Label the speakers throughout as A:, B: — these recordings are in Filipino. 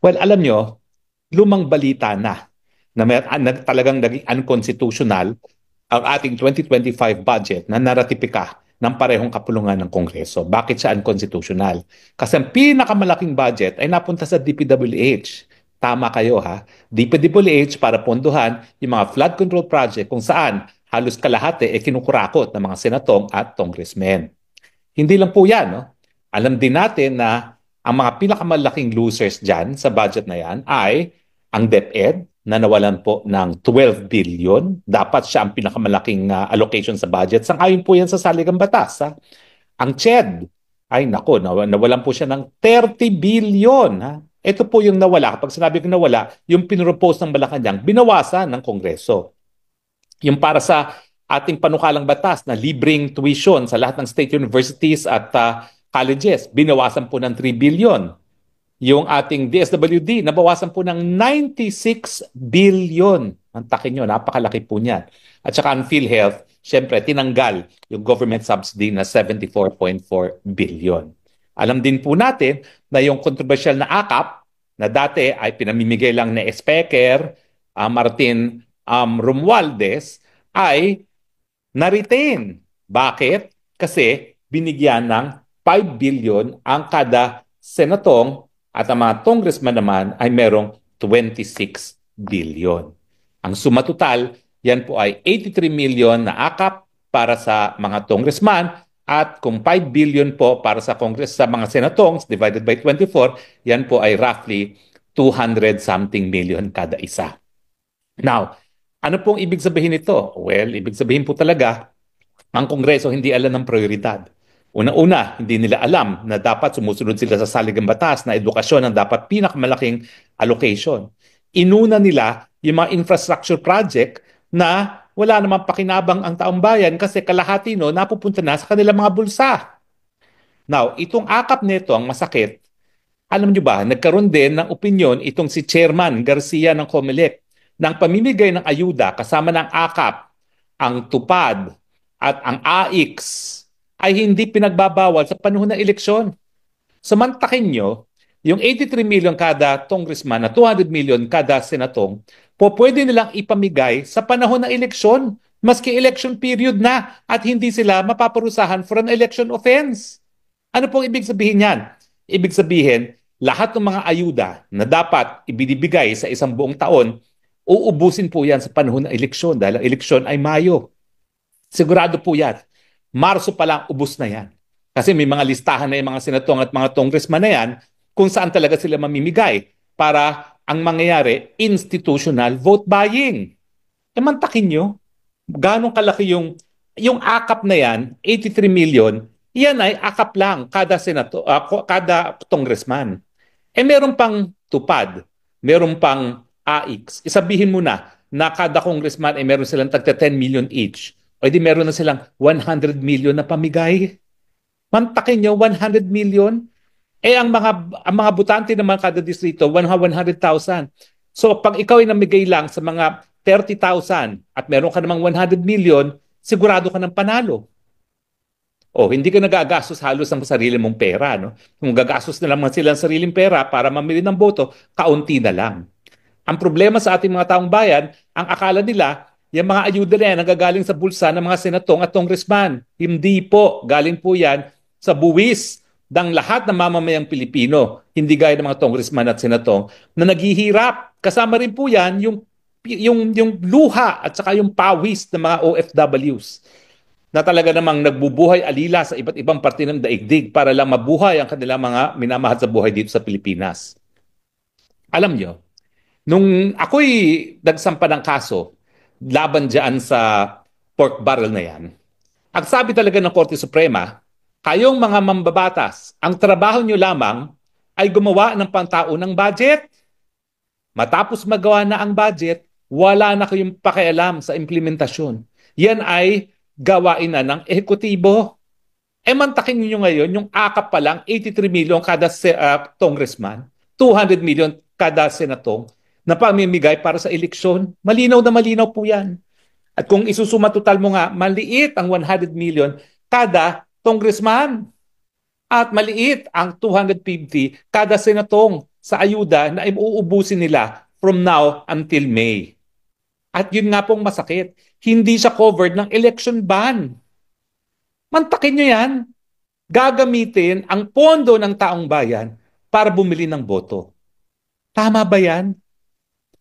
A: Well, alam nyo, lumang balita na talagang naging unconstitutional ang ating 2025 budget na naratipika ng parehong kapulungan ng Kongreso. Bakit siya unconstitutional? Kasi ang pinakamalaking budget ay napunta sa DPWH. Tama kayo ha. DPWH para pondohan yung mga flood control project kung saan halos kalahati ay kinukurakot ng mga senatong at congressmen. Hindi lang po yan. No? Alam din natin na ang mga pinakamalaking losers dyan sa budget na yan ay ang DepEd na nawalan po ng 12 billion. Dapat siya ang pinakamalaking allocation sa budget. Sang-ayon po yan sa saligang batas. Ha? Ang CHED, ay nako, nawalan po siya ng 30 billion. Ha? Ito po yung nawala. Kapag sinabi ko nawala, yung pinropose ng Malacanang, binawasan ng Kongreso. Yung para sa ating panukalang batas na libreng tuition sa lahat ng state universities at colleges, binawasan po ng 3 billion. Yung ating DSWD, nabawasan po ng 96 billion. Ang takin nyo, napakalaki po niyan. At saka ang PhilHealth, syempre, tinanggal yung government subsidy na 74.4 billion. Alam din po natin na yung controversial na AKAP, na dati ay pinamimigay lang ni Speaker Martin Romualdez, ay na-retain. Bakit? Kasi binigyan ng 5 billion ang kada senatong at ang mga congressman naman ay merong 26 billion. Ang suma total, yan po ay 83 million na akap para sa mga congressman at kung 5 billion po para sa Congress sa mga senatong divided by 24, yan po ay roughly 200 something million kada isa. Now, ano pong ibig sabihin nito? Well, ibig sabihin po talaga, ang Kongreso hindi alam ng prioridad. Una-una, hindi nila alam na dapat sumusunod sila sa saligang batas na edukasyon ang dapat pinakamalaking allocation. Inuna nila yung mga infrastructure project na wala namang pakinabang ang taong bayan kasi kalahati no, napupunta na sa kanilang mga bulsa. Now, itong akap nito ang masakit. Alam nyo ba, nagkaroon din ng opinion itong si Chairman Garcia ng COMELEC ng pamimigay ng ayuda kasama ng AKAP, ang TUPAD at ang AIX ay hindi pinagbabawal sa panahon ng eleksyon. Samantakin nyo, yung 83 million kada congressman at 200 million kada senatong, po pwede nilang ipamigay sa panahon ng eleksyon, maski election period na at hindi sila mapaparusahan for an election offense. Ano pong ibig sabihin yan? Ibig sabihin, lahat ng mga ayuda na dapat ibinibigay sa isang buong taon, uubusin po yan sa panahon ng eleksyon dahil ang eleksyon ay Mayo. Sigurado po yan. Marso pa lang, ubus na yan. Kasi may mga listahan na yung mga senatong at mga congressman na yan kung saan talaga sila mamimigay para ang mangyayari, institutional vote buying. E mantakin nyo, ganong kalaki yung akap na yan, 83 million, yan ay akap lang kada kada congressman. Eh meron pang tupad, meron pang AIX. Isabihin mo na kada congressman ay meron silang tagta 10 million each. O di meron na silang 100 million na pamigay. Mantakin nyo, 100 million. Eh ang mga butante naman kada distrito, 100,000. So pag ikaw ay namigay lang sa mga 30,000 at meron ka namang 100 million, sigurado ka ng panalo. O hindi ka nagagastos halos ng sarili mong pera. No? Kung gagastos na lang sila ng sariling pera para mamili ng boto, kaunti na lang. Ang problema sa ating mga taong bayan, ang akala nila, yung mga ayuda na yan nagagaling sa bulsa ng mga senatong at congressman. Hindi po. Galing po yan sa buwis ng lahat ng mamamayang Pilipino. Hindi gaya ng mga congressman at senatong na naghihirap. Kasama rin po yan yung luha at saka yung pawis ng mga OFWs na talaga namang nagbubuhay alila sa iba't ibang parte ng daigdig para lang mabuhay ang kanilang mga minamahal sa buhay dito sa Pilipinas. Alam nyo, nung ako'y nagsampa ng kaso laban dyan sa pork barrel na yan, ang sabi talaga ng Korte Suprema, kayong mga mambabatas, ang trabaho nyo lamang ay gumawa ng pangtaunang budget. Matapos magawa na ang budget, wala na kayong pakialam sa implementasyon. Yan ay gawain na ng ehekutibo. E mantakin niyo ngayon, yung akap pa lang, 83 million kada congressman, 200 million kada senatong na pamimigay para sa eleksyon. Malinaw na malinaw po yan. At kung isusuma total mo nga, maliit ang 100 million kada congressman at maliit ang 250 kada senatong. sa ayuda na iuubusin nila from now until May. At yun nga pong masakit, hindi siya covered ng election ban. Mantakin nyo yan. Gagamitin ang pondo ng taong bayan para bumili ng boto. Tama ba yan?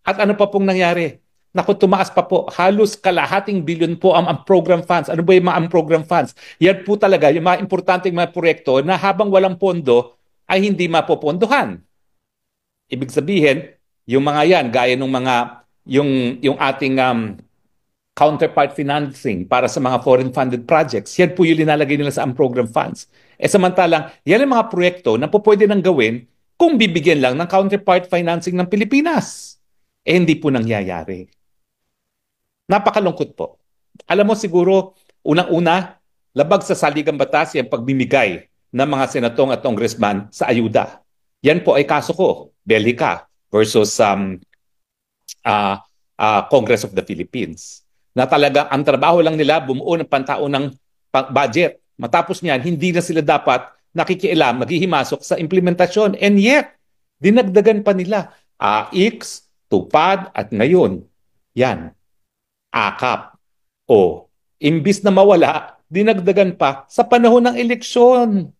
A: At ano pa pong nangyari? Naku, tumaas pa po. Halos kalahating bilyon po ang program funds. Ano ba yung mga program funds? Yan po talaga yung mga importanteng mga proyekto na habang walang pondo ay hindi mapopondohan. Ibig sabihin, yung mga yan, gaya ng mga, yung ating counterpart financing para sa mga foreign funded projects, yan po yung linalagay nila sa program funds. Samantalang, yan ang mga proyekto na po pwede nang gawin kung bibigyan lang ng counterpart financing ng Pilipinas. Hindi po nangyayari. Napakalungkot po. Alam mo siguro, unang-una, labag sa saligang batas yung pagbimigay ng mga senatong at congressman sa ayuda. Yan po ay kaso ko, Bellica versus Congress of the Philippines. Na talaga ang trabaho lang nila bumuo ng pantaunang budget. Matapos niyan, hindi na sila dapat nakikialam, maghihimasok sa implementasyon. And yet, dinagdagan pa nila AIX, TUPAD, at ngayon, yan, AKAP. O, imbis na mawala, dinagdagan pa sa panahon ng eleksyon.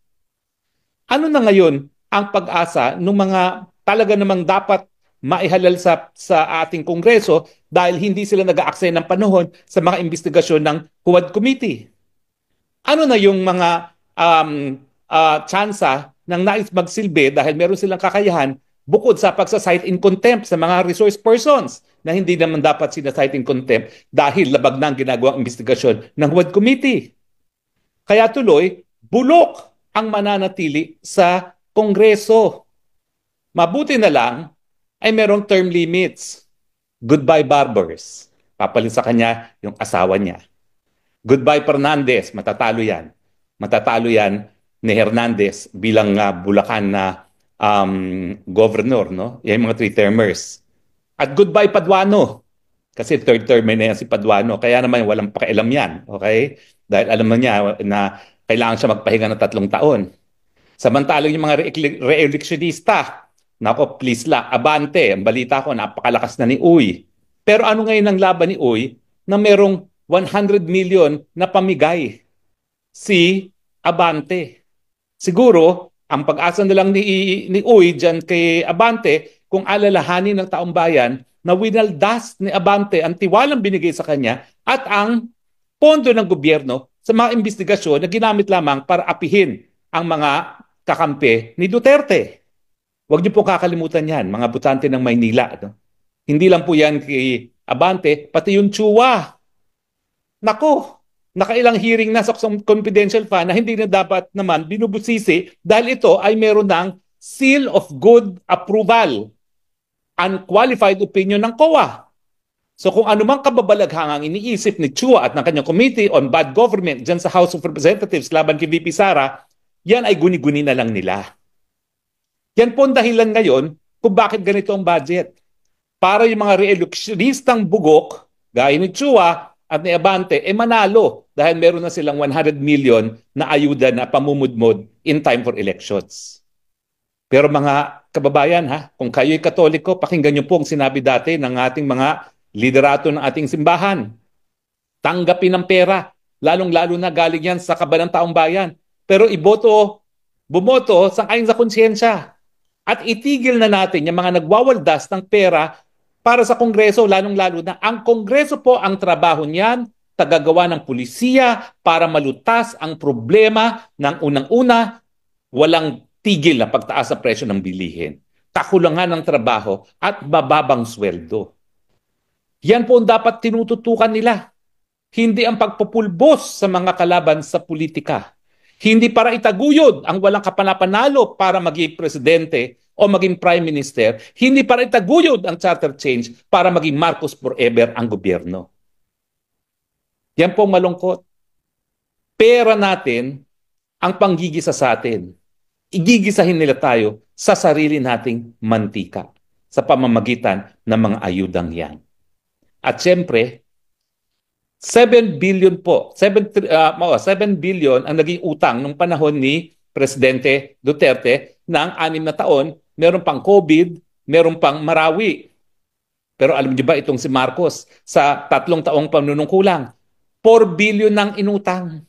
A: Ano na ngayon ang pag-asa ng mga talaga namang dapat maihalal sa ating Kongreso dahil hindi sila nag-aaksaya ng panahon sa mga investigasyon ng Huwad Committee? Ano na yung mga tsansa ng nais magsilbi dahil meron silang kakayahan bukod sa pagsa-cite in contempt sa mga resource persons na hindi naman dapat sina-cite in contempt dahil labag na ang ginagawang investigasyon ng Huwad Committee? Kaya tuloy, bulok ang mananatili sa Kongreso. Mabuti na lang ay merong term limits. Goodbye Barbers. Papalit sa kanya yung asawa niya. Goodbye Fernandez. Matatalo yan. Matatalo yan ni Hernandez bilang Bulacan na governor. No? Yan yung mga three-termers. At goodbye Paduano. Kasi third term na yan si Paduano. Kaya naman walang pakialam yan. Okay? Dahil alam mo niya na kailangan siya magpahinga ng 3 taon. Samantalang yung mga re-electionista, nako, please lang, abante. Ang balita ko, napakalakas na ni Uy. Pero ano ngayon ang laban ni Uy na merong 100 million na pamigay? Si Abante. Siguro, ang pag-asa na lang ni Uy dyan kay Abante, kung alalahanin ng taong bayan na winaldas ni Abante ang tiwalang binigay sa kanya at ang pondo ng gobyerno sa mga investigasyon na ginamit lamang para apihin ang mga kakampi ni Duterte. Huwag niyo po kakalimutan yan, mga butante ng Maynila. No? Hindi lang po yan kay Abante, pati yung Chua. Nako, nakailang hearing na sa confidential fund na hindi na dapat naman binubusisi dahil ito ay meron ng seal of good approval, unqualified opinion ng COA. So kung anumang kababalaghangang iniisip ni Chua at ng kanyang Committee on Bad Government dyan sa House of Representatives laban kay VP Sara, yan ay guni-guni na lang nila. Yan po ang dahilan ngayon kung bakit ganito ang budget. Para yung mga re-electionistang bugok, gaya ni Chua at ni Abante, manalo dahil meron na silang 100 million na ayuda na pamumudmod in time for elections. Pero mga kababayan, kung kayo'y Katoliko, pakinggan niyo po ang sinabi dati ng ating mga liderato ng ating simbahan. Tanggapin ang pera, lalong-lalo na galing yan sa kaban ng taong bayan. Pero bumoto sang-ayon sa konsyensya. At itigil na natin yung mga nagwawaldas ng pera para sa Kongreso, lalong-lalo na ang Kongreso po ang trabaho niyan, tagagawa ng pulisiya para malutas ang problema ng unang-una, walang tigil na pagtaas sa presyo ng bilihin, kakulangan ng trabaho at bababang sweldo. Yan po ang dapat tinututukan nila. Hindi ang pagpupulbos sa mga kalaban sa politika. Hindi para itaguyod ang walang kapanapanalo para maging presidente o maging prime minister. Hindi para itaguyod ang charter change para maging Marcos forever ang gobyerno. Yan po malungkot. Pera natin ang panggigisa sa atin. Igigisahin nila tayo sa sarili nating mantika sa pamamagitan ng mga ayudang yan. At siyempre, 7 billion po. 7 billion ang naging utang nung panahon ni Presidente Duterte ng 6 na taon meron pang COVID, meron pang Marawi. Pero alam niyo ba itong si Marcos, sa 3 taong panunungkulan, 4 billion ng inutang.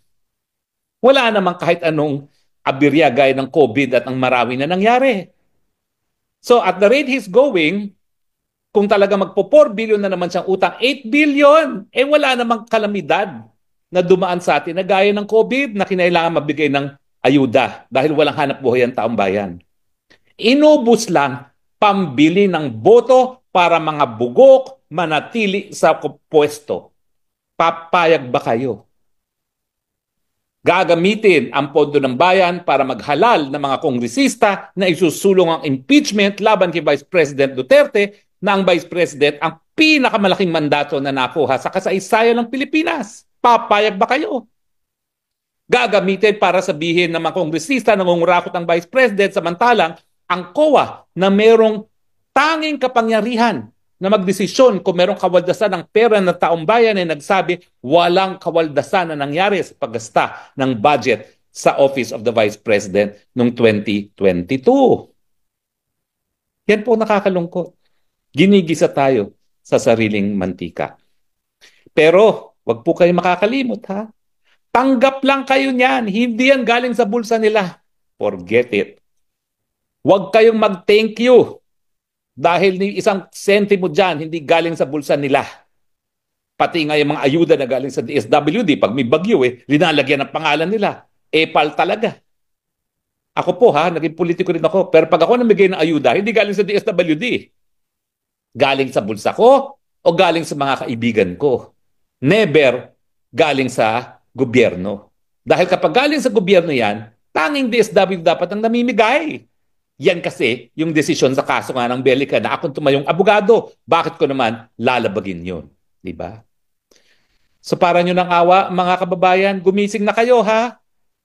A: Wala namang kahit anong abirya gaya ng COVID at ang Marawi na nangyari. So at the rate he's going, kung talaga magpo 4 billion na naman siyang utang, 8 billion, eh wala namang kalamidad na dumaan sa atin na gaya ng COVID na kinailangan mabigay ng ayuda dahil walang hanap buhay ang taong bayan. Inubos lang pambili ng boto para mga bugok manatili sa pwesto. Papayag ba kayo? Gagamitin ang pondo ng bayan para maghalal ng mga kongresista na isusulong ang impeachment laban kay Vice President Duterte na ang Vice President ang pinakamalaking mandato na nakuha sa kasaysayan ng Pilipinas. Papayag ba kayo? Gagamitin para sabihin ng mga kongresista na nangungurakot ang Vice President samantalang ang COA na merong tanging kapangyarihan na magdesisyon kung merong kawaldasan ng pera ng taong bayan ay nagsabi walang kawaldasan na nangyari sa paggasta ng budget sa Office of the Vice President noong 2022. Yan po nakakalungkot. Ginigisa tayo sa sariling mantika. Pero wag po kayo makakalimot ha. Tanggap lang kayo niyan. Hindi yan galing sa bulsa nila. Forget it. Wag kayong mag-thank you. Dahil ni isang sentimo dyan, hindi galing sa bulsa nila. Pati nga yung mga ayuda na galing sa DSWD, pag may bagyo linalagyan ng pangalan nila. Epal talaga. Ako po naging politiko rin ako. Pero pag ako namigay ng ayuda, hindi galing sa DSWD. Galing sa bulsa ko o galing sa mga kaibigan ko. Never galing sa gobyerno. Dahil kapag galing sa gobyerno yan, tanging DSWD dapat ang namimigay. Yan kasi yung desisyon sa kaso nga ng Belica na akong tumayong abogado. Bakit ko naman lalabagin yun? Diba? So para nyo ng awa, mga kababayan, gumising na kayo ha.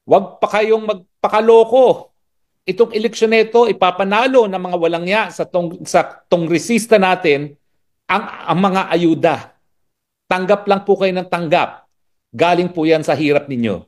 A: Huwag pa kayong magpakaloko. Itong eleksyon nito, ipapanalo ng mga walang ya sa tongresista natin ang mga ayuda. Tanggap lang po kayo ng tanggap. Galing po yan sa hirap ninyo.